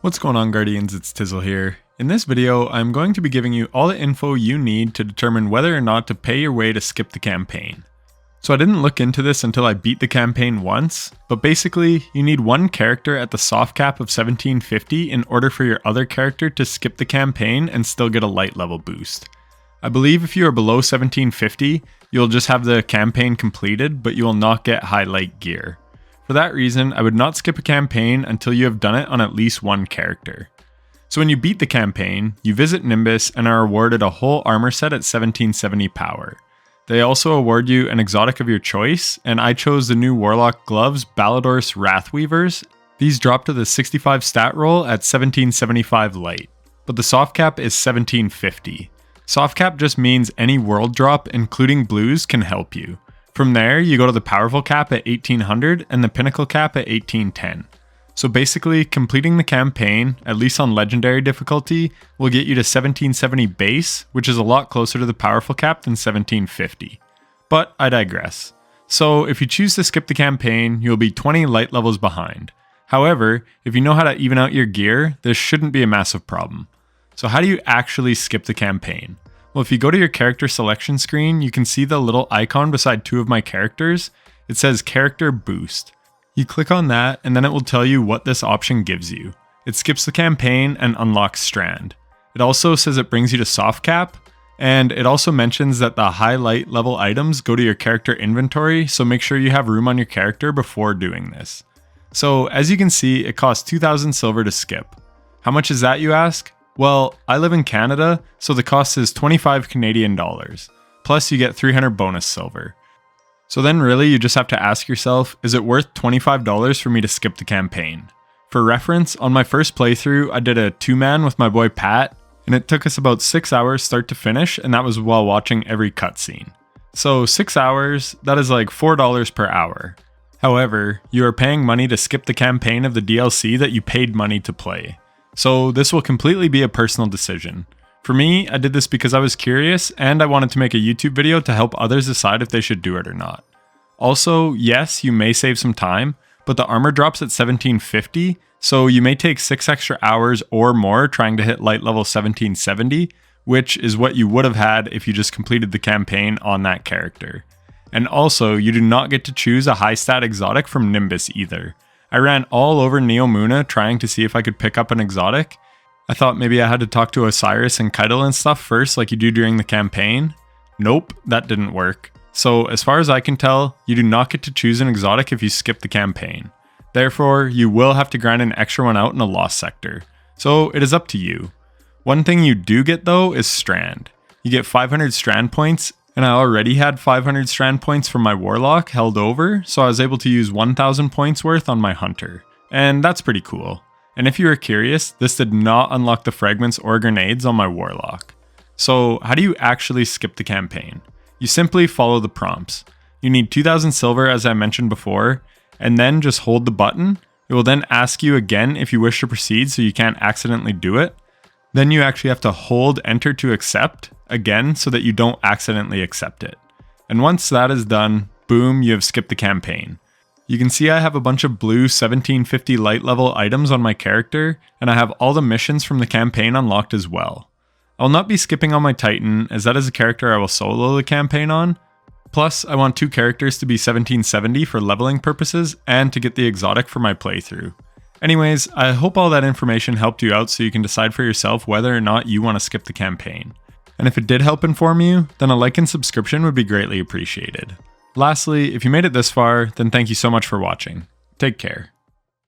What's going on, Guardians? It's Tizzle here. In this video, I'm going to be giving you all the info you need to determine whether or not to pay your way to skip the campaign. So I didn't look into this until I beat the campaign once, but basically, you need one character at the soft cap of 1750 in order for your other character to skip the campaign and still get a light level boost. I believe if you are below 1750, you'll just have the campaign completed, but you will not get high light gear. For that reason, I would not skip a campaign until you have done it on at least one character. So when you beat the campaign, you visit Nimbus and are awarded a whole armor set at 1770 power. They also award you an exotic of your choice, and I chose the new Warlock gloves Ballador's Wrathweavers. These drop to the 65 stat roll at 1775 light, but the soft cap is 1750. Soft cap just means any world drop, including blues, can help you. From there, you go to the powerful cap at 1800 and the pinnacle cap at 1810. So basically, completing the campaign, at least on legendary difficulty, will get you to 1770 base, which is a lot closer to the powerful cap than 1750. But I digress. So if you choose to skip the campaign, you'll be 20 light levels behind. However, if you know how to even out your gear, this shouldn't be a massive problem. So how do you actually skip the campaign? Well, if you go to your character selection screen, you can see the little icon beside two of my characters. It says Character Boost. You click on that, and then it will tell you what this option gives you. It skips the campaign and unlocks Strand. It also says it brings you to soft cap, and it also mentions that the highlight level items go to your character inventory, so make sure you have room on your character before doing this. So as you can see, it costs 2,000 silver to skip. How much is that, you ask? Well, I live in Canada, so the cost is 25 Canadian dollars. Plus you get 300 bonus silver. So then really you just have to ask yourself, is it worth $25 for me to skip the campaign? For reference, on my first playthrough, I did a 2-man with my boy Pat, and it took us about 6 hours start to finish, and that was while watching every cutscene. So 6 hours, that is like $4 per hour. However, you are paying money to skip the campaign of the DLC that you paid money to play. So this will completely be a personal decision. For me, I did this because I was curious and I wanted to make a YouTube video to help others decide if they should do it or not. Also, yes, you may save some time, but the armor drops at 1750, so you may take 6 extra hours or more trying to hit light level 1770, which is what you would have had if you just completed the campaign on that character. And also, you do not get to choose a high stat exotic from Nimbus either. I ran all over Neomuna trying to see if I could pick up an exotic. I thought maybe I had to talk to Osiris and Keitel and stuff first like you do during the campaign. Nope, that didn't work. So as far as I can tell, you do not get to choose an exotic if you skip the campaign. Therefore, you will have to grind an extra one out in a lost sector. So it is up to you. One thing you do get though is Strand. You get 500 Strand points, and I already had 500 Strand points from my Warlock held over, so I was able to use 1,000 points worth on my Hunter. And that's pretty cool. And if you were curious, this did not unlock the fragments or grenades on my Warlock. So how do you actually skip the campaign? You simply follow the prompts. You need 2,000 silver as I mentioned before, and then just hold the button. It will then ask you again if you wish to proceed so you can't accidentally do it. Then you actually have to hold enter to accept again so that you don't accidentally accept it. And once that is done, boom, you have skipped the campaign. You can see I have a bunch of blue 1750 light level items on my character, and I have all the missions from the campaign unlocked as well. I will not be skipping on my Titan, as that is a character I will solo the campaign on. Plus, I want 2 characters to be 1770 for leveling purposes and to get the exotic for my playthrough. Anyways, I hope all that information helped you out so you can decide for yourself whether or not you want to skip the campaign. And if it did help inform you, then a like and subscription would be greatly appreciated. Lastly, if you made it this far, then thank you so much for watching. Take care.